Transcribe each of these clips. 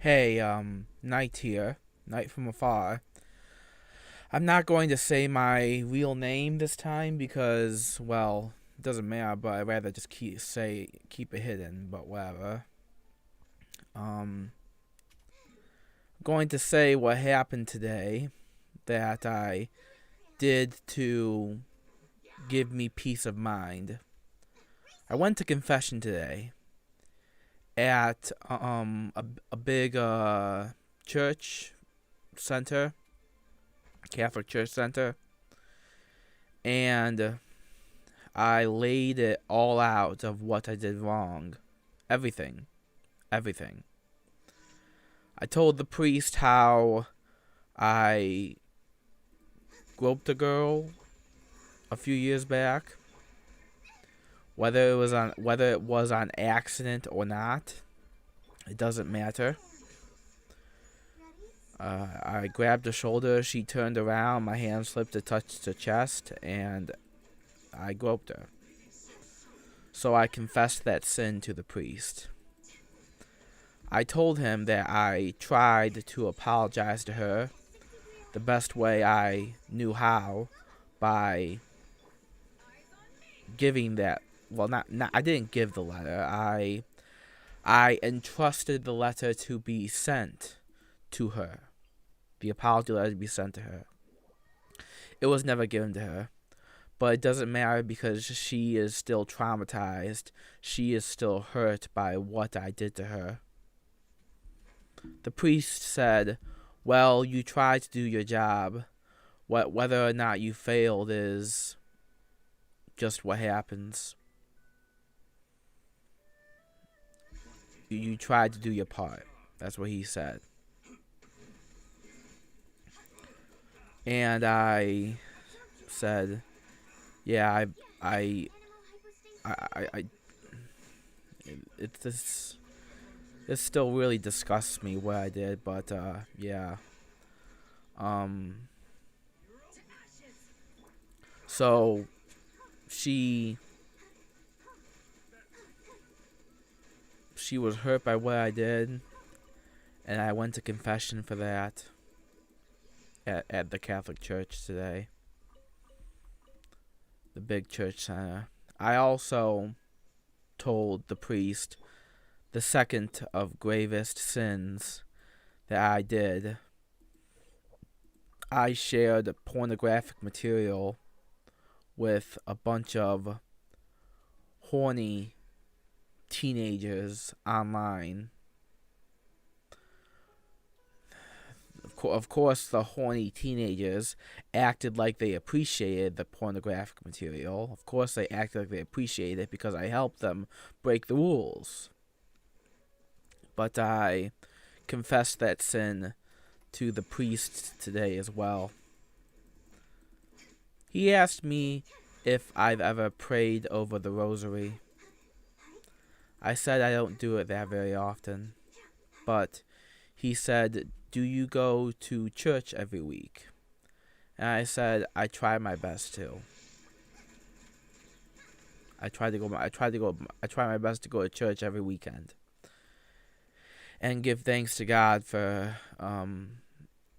Hey, Knight here. Knight from afar. I'm not going to say my real name this time because, well, it doesn't matter, but I'd rather just keep it hidden, but whatever. Um, going to say what happened today that I did to give me peace of mind. I went to confession today at a big church center, Catholic church center, and I laid it all out of what I did wrong. Everything. Everything. I told the priest how I groped a girl a few years back. Whether it was on accident or not, it doesn't matter. I grabbed her shoulder, she turned around, my hand slipped to touch her chest, and I groped her. So I confessed that sin to the priest. I told him that I tried to apologize to her the best way I knew how by giving that. Well, not I didn't give the letter. I entrusted the letter to be sent to her. The apology letter to be sent to her. It was never given to her. But it doesn't matter because she is still traumatized. She is still hurt by what I did to her. The priest said, well, you tried to do your job. Whether or not you failed is just what happens. You tried to do your part. That's what he said. And I said, yeah, this still really disgusts me what I did, but yeah. So she was hurt by what I did, and I went to confession for that at the Catholic Church today. The big church center. I also told the priest the second of gravest sins that I did. I shared pornographic material with a bunch of horny teenagers online. Of course, the horny teenagers acted like they appreciated the pornographic material. Of course, they acted like they appreciated it because I helped them break the rules. But I confessed that sin to the priest today as well. He asked me if I've ever prayed over the rosary. I said I don't do it that very often. But he said, do you go to church every week? And I said, I try my best to. I try my best to go to church every weekend. And give thanks to God for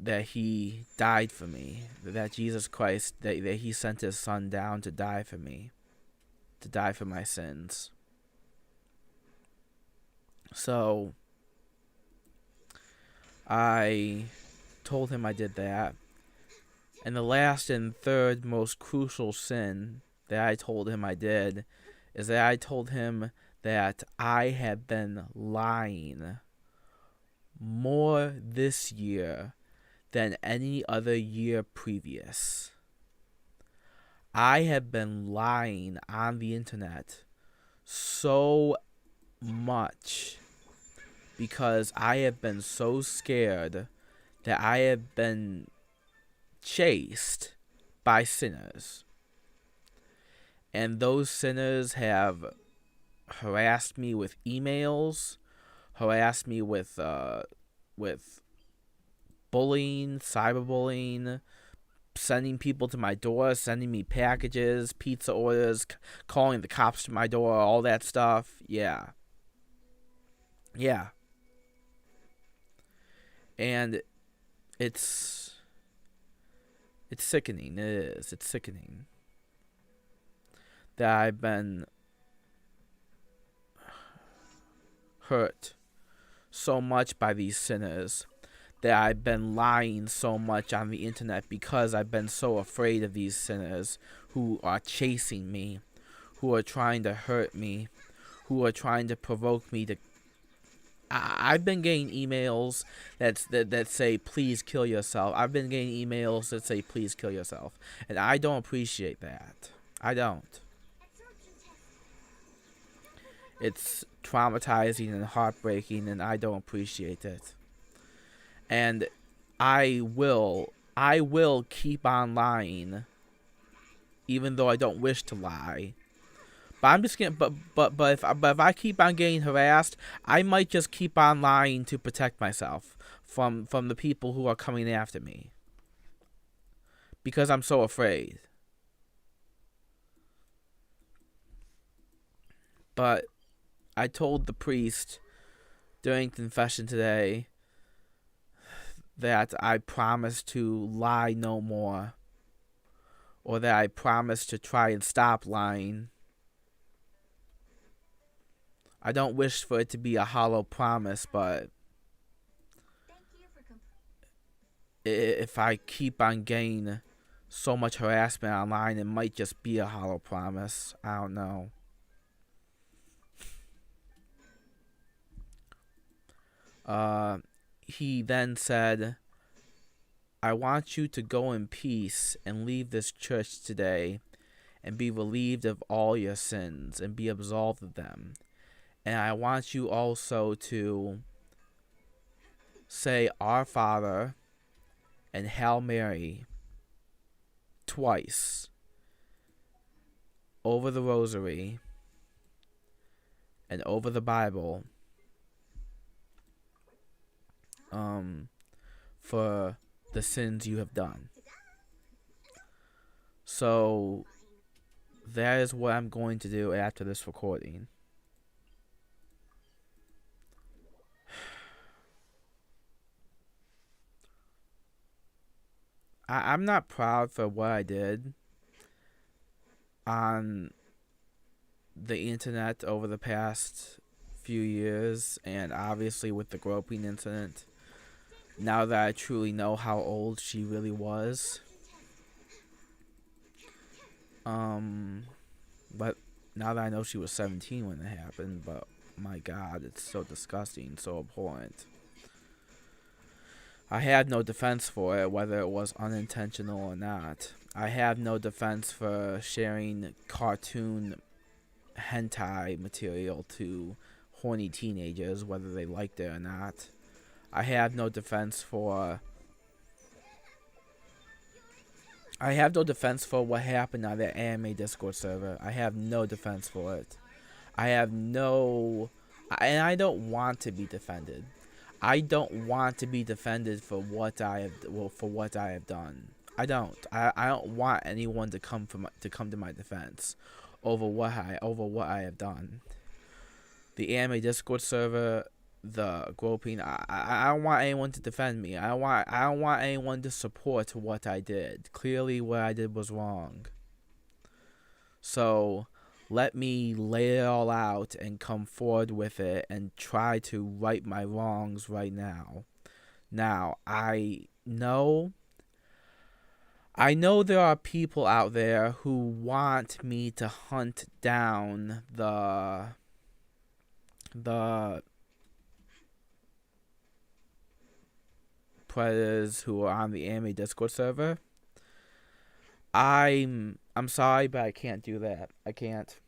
that he died for me. That Jesus Christ, that he sent his son down to die for me. To die for my sins. So I told him I did that. And the last and third most crucial sin that I told him I did is that I told him that I had been lying more this year than any other year previous. I have been lying on the internet so much because I have been so scared that I have been chased by sinners. And those sinners have harassed me with emails, harassed me with bullying, cyberbullying, sending people to my door, sending me packages, pizza orders, calling the cops to my door, all that stuff. Yeah. And it's sickening. It is. It's sickening that I've been hurt so much by these sinners, that I've been lying so much on the internet because I've been so afraid of these sinners who are chasing me, who are trying to hurt me, who are trying to provoke me to. I've been getting emails that say please kill yourself. I've been getting emails that say please kill yourself, and I don't appreciate that. I don't. It's traumatizing and heartbreaking, and I don't appreciate it. And I will keep on lying, even though I don't wish to lie. But I'm just gonna. But if I keep on getting harassed, I might just keep on lying to protect myself from the people who are coming after me, because I'm so afraid. But I told the priest during confession today that I promise to lie no more, or that I promise to try and stop lying. I don't wish for it to be a hollow promise, but if I keep on getting so much harassment online, it might just be a hollow promise. I don't know. He then said, I want you to go in peace and leave this church today and be relieved of all your sins and be absolved of them. And I want you also to say Our Father and Hail Mary twice over the rosary and over the Bible for the sins you have done. So that is what I'm going to do after this recording. I'm not proud for what I did on the internet over the past few years, and obviously with the groping incident, now that I truly know how old she really was. But now that I know she was 17 when it happened, but my God, it's so disgusting, so abhorrent. I have no defense for it, whether it was unintentional or not. I have no defense for sharing cartoon hentai material to horny teenagers, whether they liked it or not. I have no defense for what happened on that anime Discord server. I have no defense for it. And I don't want to be defended. I don't want to be defended for what I have done. I don't. I don't want anyone to come to my defense over what I have done. The anime Discord server, the groping. I don't want anyone to defend me. I don't want anyone to support what I did. Clearly, what I did was wrong. So let me lay it all out and come forward with it and try to right my wrongs right now. Now, I know there are people out there who want me to hunt down the predators who are on the anime Discord server. I'm sorry, but I can't do that. I can't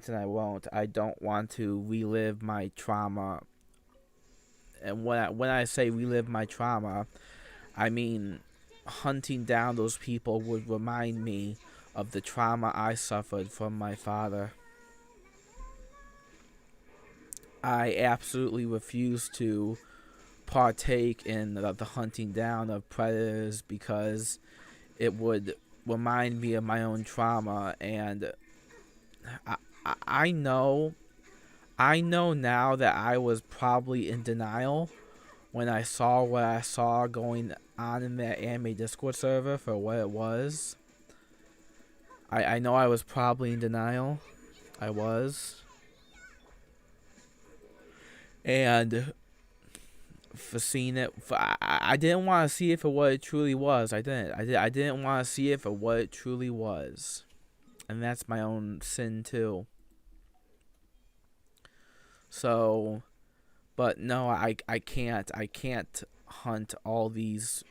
and I won't. I don't want to relive my trauma. And when I say relive my trauma, I mean hunting down those people would remind me of the trauma I suffered from my father. I absolutely refuse to partake in the hunting down of predators because it would remind me of my own trauma, and I know now that I was probably in denial when I saw what I saw going on in that anime Discord server for what it was, I know I was probably in denial. I was. And for seeing it, I didn't want to see it for what it truly was. I didn't want to see it for what it truly was. And that's my own sin too. So, but no, I can't hunt all these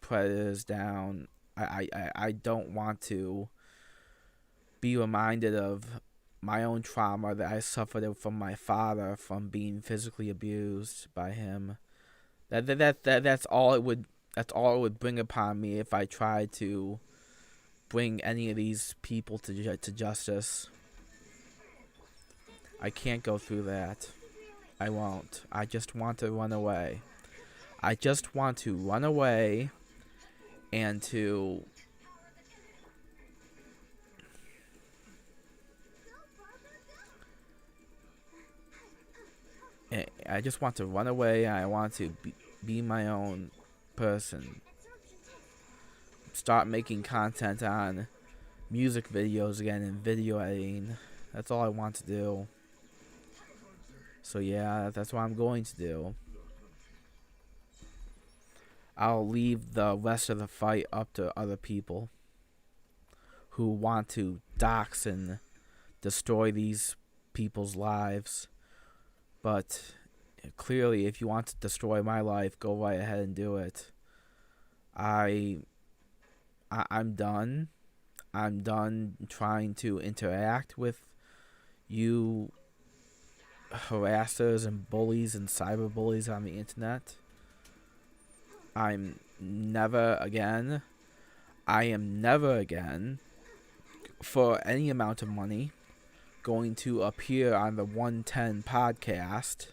predators down. I don't want to be reminded of my own trauma that I suffered from my father from being physically abused by him. That's all it would bring upon me if I tried to bring any of these people to justice. I can't go through that. I won't. I just want to run away. I just want to run away and to I just want to run away. I want to be my own person. Start making content on music videos again and video editing. That's all I want to do. So yeah, that's what I'm going to do. I'll leave the rest of the fight up to other people who want to dox and destroy these people's lives. But clearly, if you want to destroy my life, go right ahead and do it. I'm done. I'm done trying to interact with you harassers and bullies and cyberbullies on the internet. I am never again, for any amount of money, going to appear on the 110 podcast.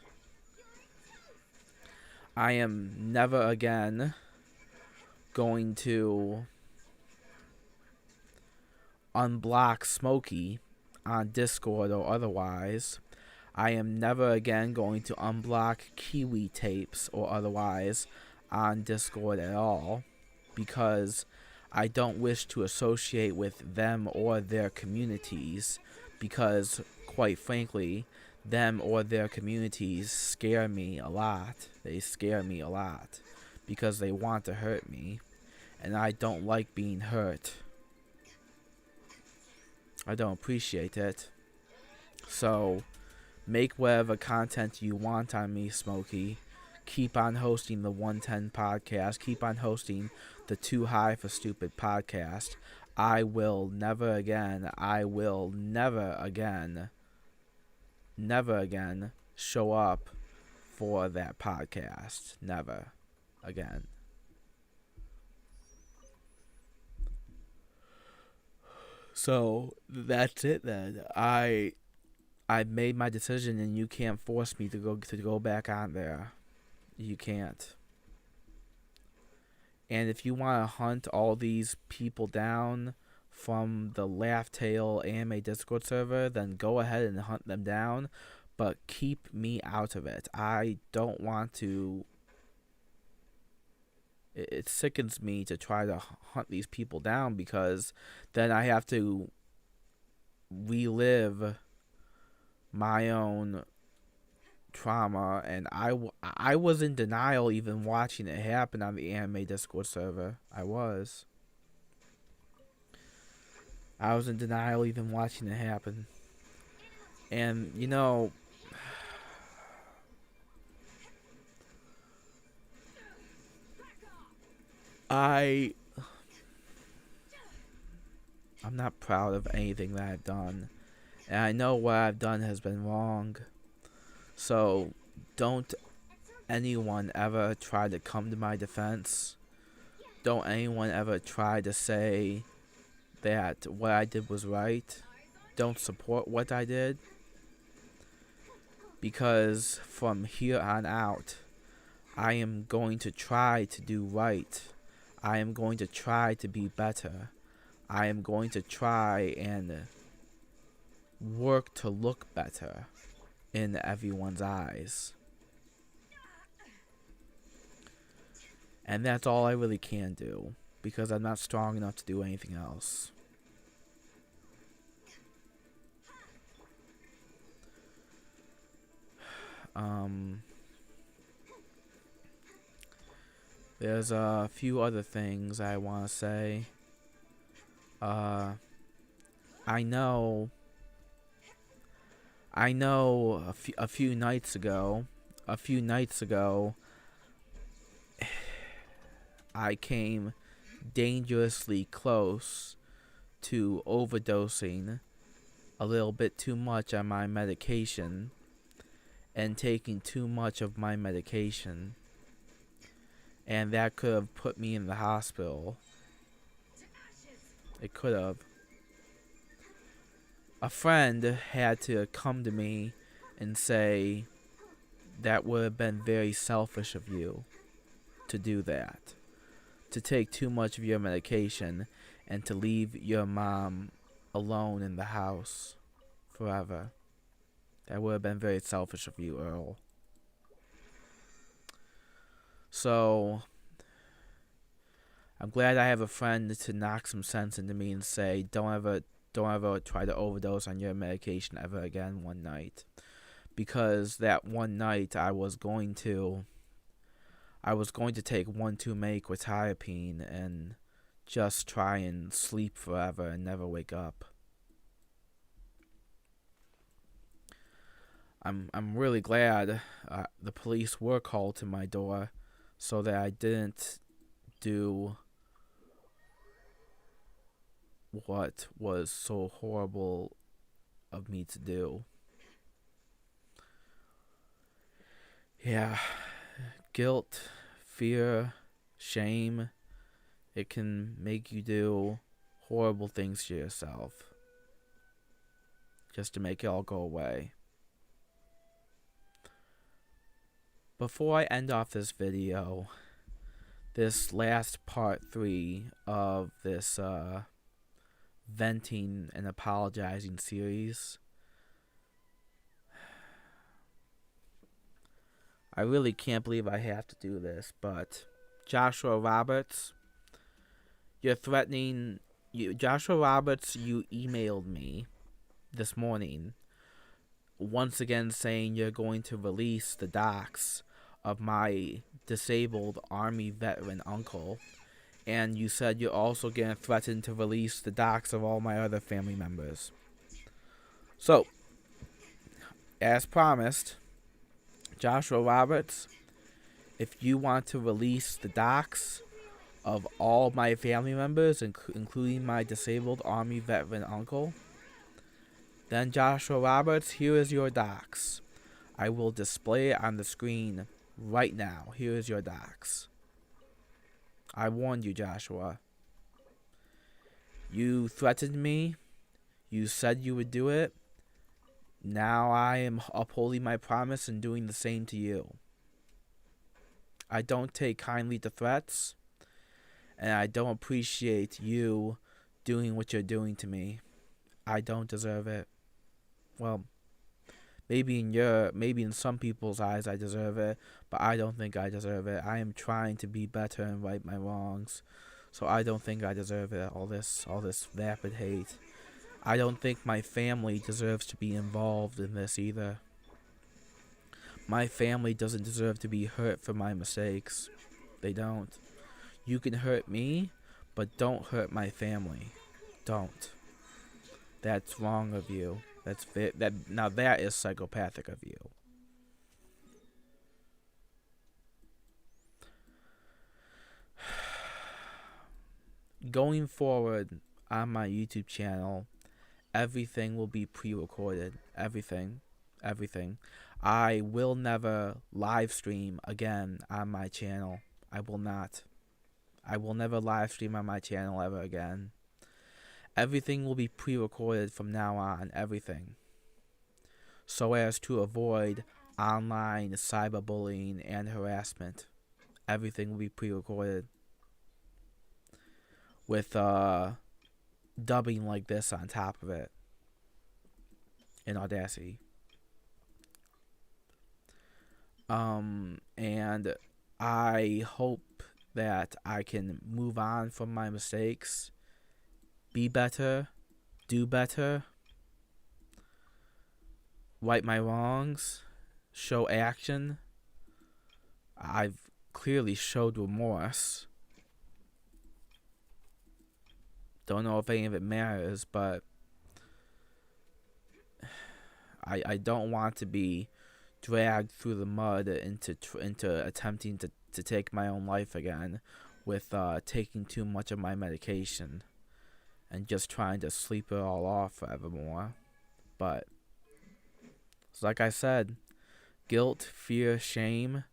I am never again going to unblock Smokey on Discord or otherwise. I am never again going to unblock Kiwi Tapes or otherwise on Discord at all, because I don't wish to associate with them or their communities, because quite frankly, them or their communities scare me a lot. They scare me a lot because they want to hurt me, and I don't like being hurt. I don't appreciate it. So make whatever content you want on me, Smokey. Keep on hosting the 110 podcast. Keep on hosting the Too High for Stupid podcast. I will never again show up for that podcast. Never again. So that's it then. I made my decision, and you can't force me to go back on there. You can't. And if you want to hunt all these people down from the Laugh Tale Anime Discord server, then go ahead and hunt them down, but keep me out of it. I don't want to. It sickens me to try to hunt these people down, because then I have to relive my own trauma, and I was in denial even watching it happen on the Anime Discord server. I was in denial even watching it happen. And you know, I'm not proud of anything that I've done, and I know what I've done has been wrong. So don't anyone ever try to come to my defense. Don't anyone ever try to say that what I did was right. Don't support what I did, because from here on out, I am going to try to do right. I am going to try to be better. I am going to try and work to look better in everyone's eyes. And that's all I really can do, because I'm not strong enough to do anything else. There's a few other things I want to say. I know a few nights ago, I came dangerously close to overdosing a little bit too much on my medication and taking too much of my medication. And that could have put me in the hospital. It could have. A friend had to come to me and say, that would have been very selfish of you to do that. To take too much of your medication and to leave your mom alone in the house forever. That would have been very selfish of you, Earl. So, I'm glad I have a friend to knock some sense into me and say, don't ever try to overdose on your medication ever again one night. Because that one night I was going to take 1,2-mate quetiapine and just try and sleep forever and never wake up. I'm really glad the police were called to my door so that I didn't do what was so horrible of me to do. Yeah, guilt, fear, shame, it can make you do horrible things to yourself just to make it all go away. Before I end off this video, this last part 3 of this venting and apologizing series, I really can't believe I have to do this, but Joshua Roberts, Joshua Roberts, you emailed me this morning once again saying you're going to release the docs of my disabled Army veteran uncle, and you said you're also going to threaten to release the docs of all my other family members. So, as promised, Joshua Roberts, if you want to release the docs of all my family members, including my disabled Army veteran uncle, then Joshua Roberts, here is your docs. I will display it on the screen right now. Here is your docs. I warned you, Joshua. You threatened me. You said you would do it. Now I am upholding my promise and doing the same to you. I don't take kindly to threats, and I don't appreciate you doing what you're doing to me. I don't deserve it. Well, maybe in some people's eyes I deserve it, but I don't think I deserve it. I am trying to be better and right my wrongs, so I don't think I deserve it. All this vapid hate. I don't think my family deserves to be involved in this either. My family doesn't deserve to be hurt for my mistakes. They don't. You can hurt me, but don't hurt my family. Don't. That's wrong of you. Now that is psychopathic of you. Going forward on my YouTube channel, everything will be pre-recorded. Everything. I will never live stream again on my channel. I will not. I will never live stream on my channel ever again. Everything will be pre-recorded from now on, everything. So as to avoid online cyberbullying and harassment. Everything will be pre-recorded. With dubbing like this on top of it. In Audacity. And I hope that I can move on from my mistakes, be better, do better, right my wrongs, show action. I've clearly showed remorse. Don't know if any of it matters, but I don't want to be dragged through the mud into attempting to take my own life again with taking too much of my medication and just trying to sleep it all off forevermore. But like I said, guilt, fear, shame,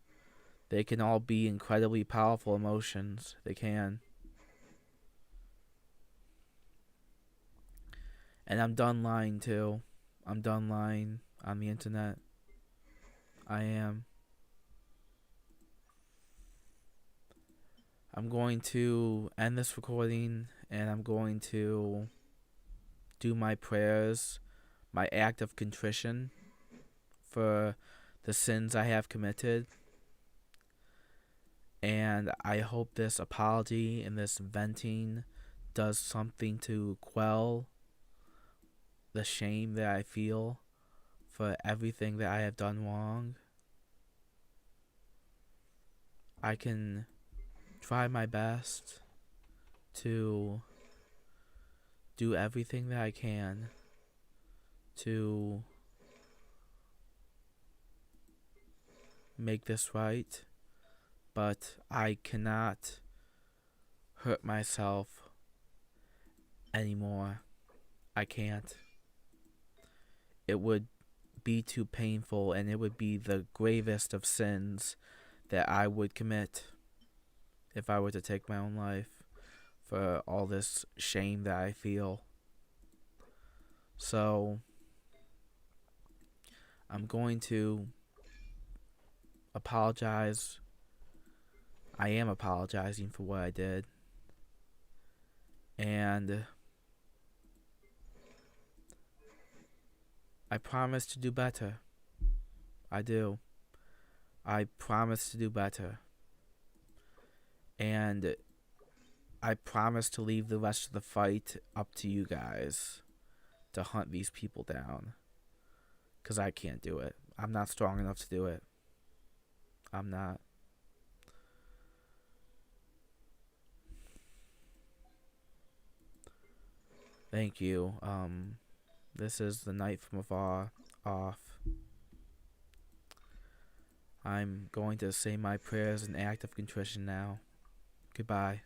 they can all be incredibly powerful emotions. They can. And I'm done lying too. I'm done lying on the internet. I am. I'm going to end this recording and I'm going to do my prayers, my act of contrition for the sins I have committed. And I hope this apology and this venting does something to quell the shame that I feel for everything that I have done wrong. I can try my best to do everything that I can to make this right, but I cannot hurt myself anymore. I can't. It would be too painful, and it would be the gravest of sins that I would commit if I were to take my own life for all this shame that I feel. So I'm going to apologize. I am apologizing for what I did. And I promise to do better. I do. I promise to do better. And I promise to leave the rest of the fight up to you guys to hunt these people down. Because I can't do it. I'm not strong enough to do it. I'm not. Thank you. This is the night from afar off. I'm going to say my prayers and act of contrition now. Goodbye.